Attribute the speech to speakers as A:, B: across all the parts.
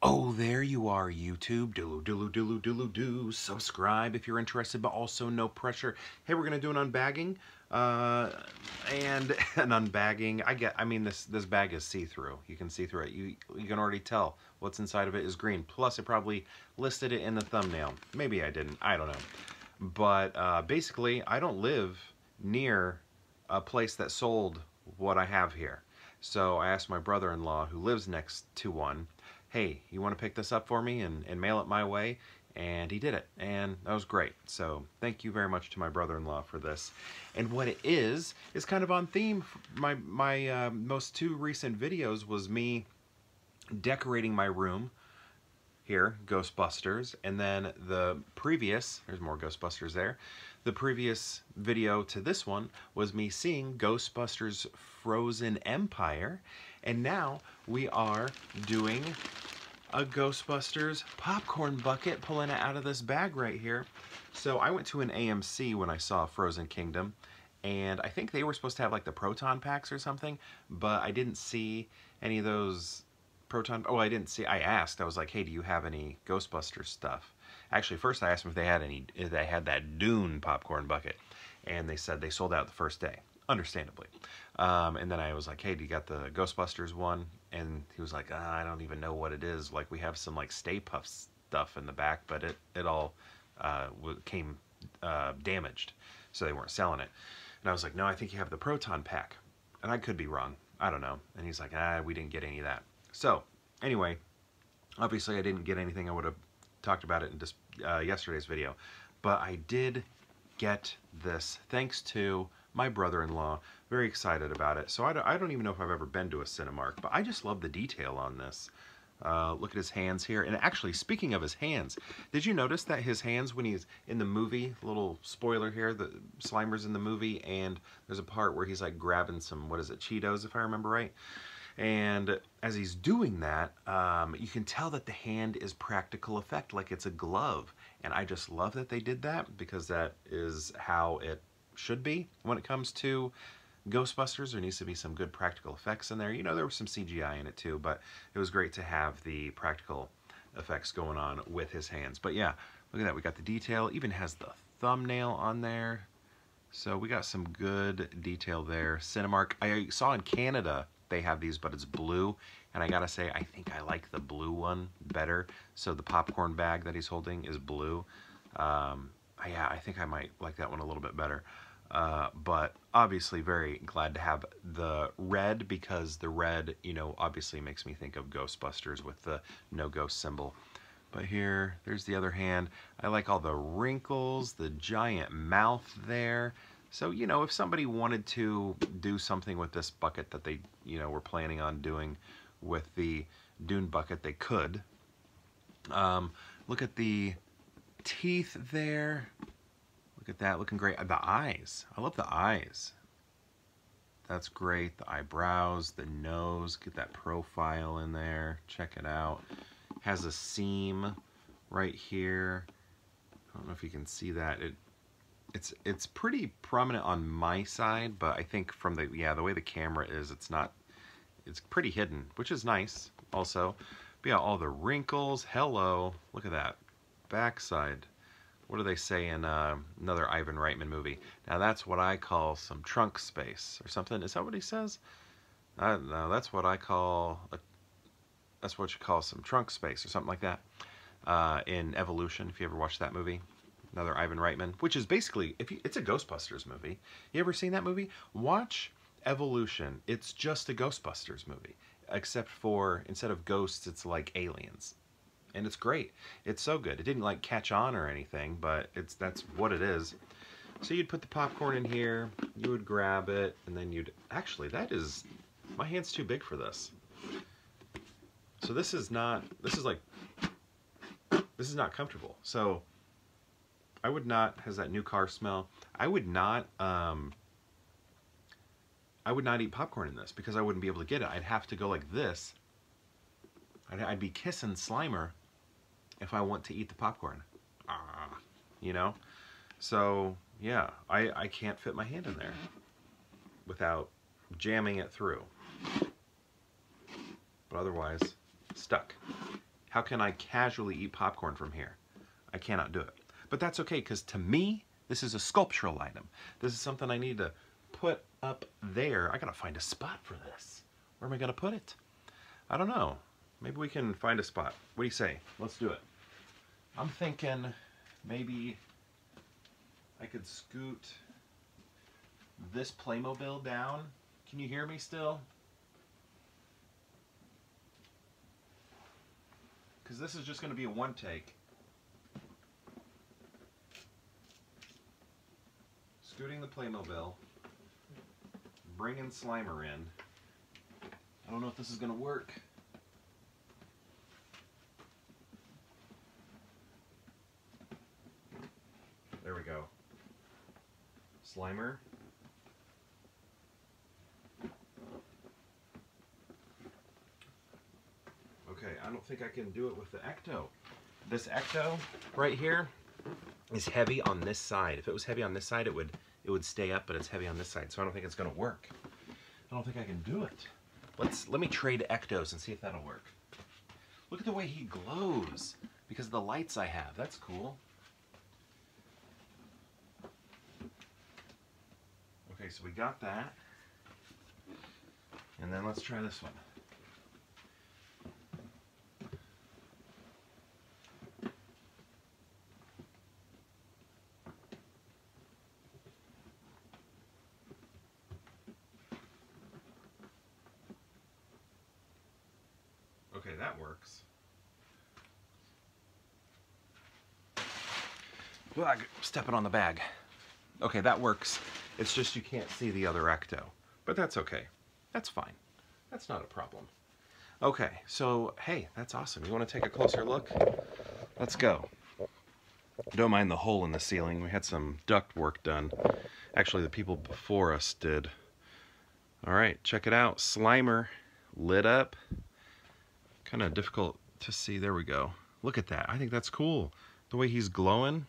A: Oh, there you are, YouTube. Do. Subscribe if you're interested, but also no pressure. Hey, we're gonna do an unbagging, and an unbagging. I mean, this bag is see-through. You can see through it. You can already tell what's inside of it is green. Plus, I probably listed it in the thumbnail. Maybe I didn't. I don't know. But basically, I don't live near a place that sold what I have here. So I asked my brother-in-law, who lives next to one, hey, you want to pick this up for me and mail it my way? And he did it, and that was great. So thank you very much to my brother-in-law for this. And what it is kind of on theme. My most two recent videos was me decorating my room here, Ghostbusters, and then the previous, there's more Ghostbusters there, the previous video to this one was me seeing Ghostbusters Frozen Empire, and now we are doing a Ghostbusters popcorn bucket, pulling it out of this bag right here. So I went to an AMC when I saw Frozen Kingdom, and I think they were supposed to have like the proton packs or something, but I didn't see any of those proton. Oh, I didn't see. I asked. I was like, "Hey, do you have any Ghostbusters stuff?" Actually, first I asked them if they had that Dune popcorn bucket, and they said they sold out the first day, understandably. And then I was like, "Hey, do you got the Ghostbusters one?" And he was like, "I don't even know what it is. Like, we have some like Stay Puft stuff in the back, but it all came damaged, so they weren't selling it." And I was like, "No, I think you have the proton pack," and I could be wrong. I don't know. And he's like, "We didn't get any of that." So, anyway, obviously I didn't get anything. I would have talked about it in just yesterday's video. But I did get this thanks to my brother-in-law. Very excited about it. So I don't even know if I've ever been to a Cinemark, but I just love the detail on this. Look at his hands here. And actually, speaking of his hands, did you notice that his hands, when he's in the movie, little spoiler here, the Slimer's in the movie, and there's a part where he's like grabbing some, what is it, Cheetos, if I remember right? And as he's doing that, you can tell that the hand is practical effect, like it's a glove. And I just love that they did that, because that is how it should be when it comes to Ghostbusters. There needs to be some good practical effects in there. You know, there was some CGI in it too, but it was great to have the practical effects going on with his hands. But yeah, look at that. We got the detail. Even has the thumbnail on there. So we got some good detail there. Cinemark. I saw in Canada they have these, but it's blue, and I gotta say, I think I like the blue one better. So the popcorn bag that he's holding is blue. Yeah, I think I might like that one a little bit better. But obviously very glad to have the red, because the red, you know, obviously makes me think of Ghostbusters with the no ghost symbol. But here, there's the other hand. I like all the wrinkles, the giant mouth there. So, you know, if somebody wanted to do something with this bucket that they, you know, were planning on doing with the Dune bucket, they could. Look at the teeth there. Look at that, looking great. The eyes. I love the eyes. That's great. The eyebrows, the nose. Get that profile in there. Check it out. Has a seam right here. I don't know if you can see that. It's pretty prominent on my side, but I think from the way the camera is, it's pretty hidden, which is nice also. But yeah, all the wrinkles. Hello. Look at that. Backside. What do they say in another Ivan Reitman movie? Now that's what I call some trunk space or something. Is that what he says? No, that's what I call that's what you call some trunk space or something like that. In Evolution, if you ever watched that movie, another Ivan Reitman, which is basically, it's a Ghostbusters movie. You ever seen that movie? Watch Evolution. It's just a Ghostbusters movie, except for instead of ghosts, it's like aliens. And it's great. It's so good. It didn't like catch on or anything, but that's what it is. So you'd put the popcorn in here, you would grab it, and then actually, my hand's too big for this. So this is not comfortable. So I would not, has that new car smell. I would not eat popcorn in this, because I wouldn't be able to get it. I'd have to go like this. I'd be kissing Slimer if I want to eat the popcorn. You know? So, yeah, I can't fit my hand in there without jamming it through. But otherwise, stuck. How can I casually eat popcorn from here? I cannot do it. But that's okay, because to me, this is a sculptural item. This is something I need to put up there. I gotta find a spot for this. Where am I gonna put it? I don't know. Maybe we can find a spot. What do you say? Let's do it. I'm thinking maybe I could scoot this Playmobil down. Can you hear me still? Because this is just going to be a one take. Scooting the Playmobil. Bringing Slimer in. I don't know if this is going to work. There we go. Slimer. Okay, I don't think I can do it with the Ecto. This Ecto right here is heavy on this side. If it was heavy on this side, it would stay up, but it's heavy on this side, so I don't think it's gonna work. I don't think I can do it. Let me trade Ectos and see if that'll work. Look at the way he glows because of the lights I have. That's cool. Okay, so we got that. And then let's try this one. Okay, that works. Ugh, stepping on the bag. Okay, that works. It's just you can't see the other Ecto. But that's okay. That's fine. That's not a problem. Okay, so, hey, that's awesome. You want to take a closer look? Let's go. Don't mind the hole in the ceiling. We had some duct work done. Actually, the people before us did. Alright, check it out. Slimer lit up. Kind of difficult to see. There we go. Look at that. I think that's cool. The way he's glowing.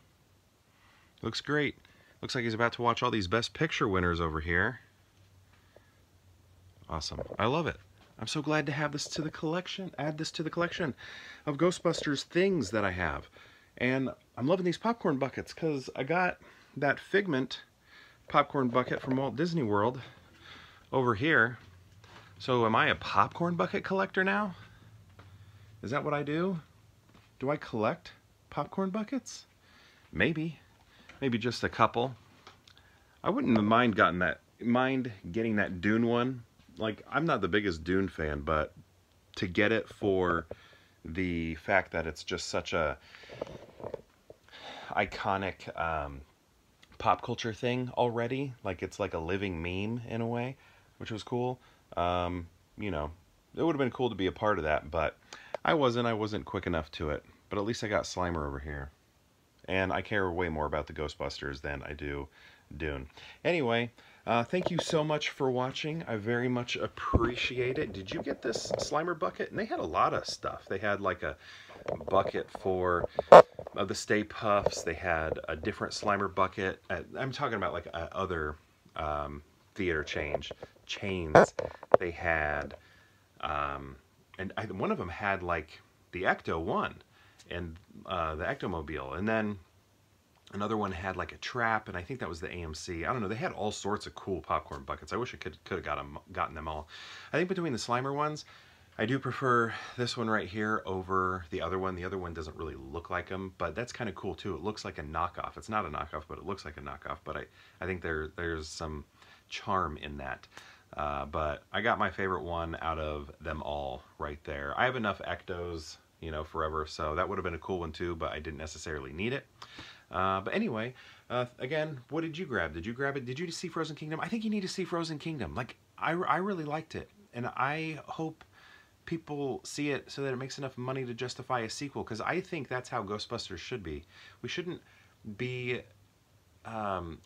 A: Looks great. Looks like he's about to watch all these Best Picture winners over here. Awesome. I love it. I'm so glad to have this to the collection, add this to the collection of Ghostbusters things that I have. And I'm loving these popcorn buckets because I got that Figment popcorn bucket from Walt Disney World over here. So am I a popcorn bucket collector now? Is that what I do? Do I collect popcorn buckets? Maybe. Maybe just a couple. I wouldn't mind getting that Dune one. Like, I'm not the biggest Dune fan, but to get it for the fact that it's just such a iconic pop culture thing already, like it's like a living meme in a way, which was cool. You know, it would have been cool to be a part of that, but I wasn't quick enough to it. But at least I got Slimer over here. And I care way more about the Ghostbusters than I do Dune. Anyway, thank you so much for watching. I very much appreciate it. Did you get this Slimer bucket? And they had a lot of stuff. They had like a bucket for the Stay Puffs. They had a different Slimer bucket. I'm talking about like other theater chains. They had, and one of them had like the Ecto one. And the Ectomobile, and then another one had like a trap, and I think that was the AMC. I don't know. They had all sorts of cool popcorn buckets. I wish I could have gotten them all. I think between the Slimer ones, I do prefer this one right here over the other one. The other one doesn't really look like them, but that's kind of cool too. It looks like a knockoff. It's not a knockoff, but it looks like a knockoff. But I think there's some charm in that. But I got my favorite one out of them all right there. I have enough Ectos, you know, forever, so that would have been a cool one too, but I didn't necessarily need it. But anyway, again, what did you grab? Did you grab it? Did you see Frozen Kingdom? I think you need to see Frozen Kingdom. Like, I really liked it, and I hope people see it so that it makes enough money to justify a sequel, because I think that's how Ghostbusters should be. We shouldn't be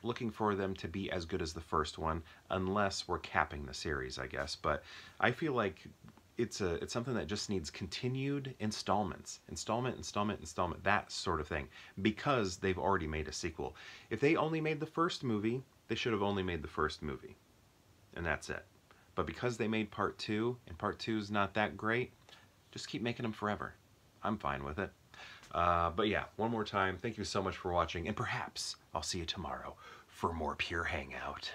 A: looking for them to be as good as the first one, unless we're capping the series, I guess. But I feel like it's something that just needs continued installment, that sort of thing, because they've already made a sequel. If they only made the first movie, they should have only made the first movie, and that's it. But because they made part 2, and part 2 is not that great, just keep making them forever. I'm fine with it. But yeah, one more time, thank you so much for watching, and perhaps I'll see you tomorrow for more Pure Hangout.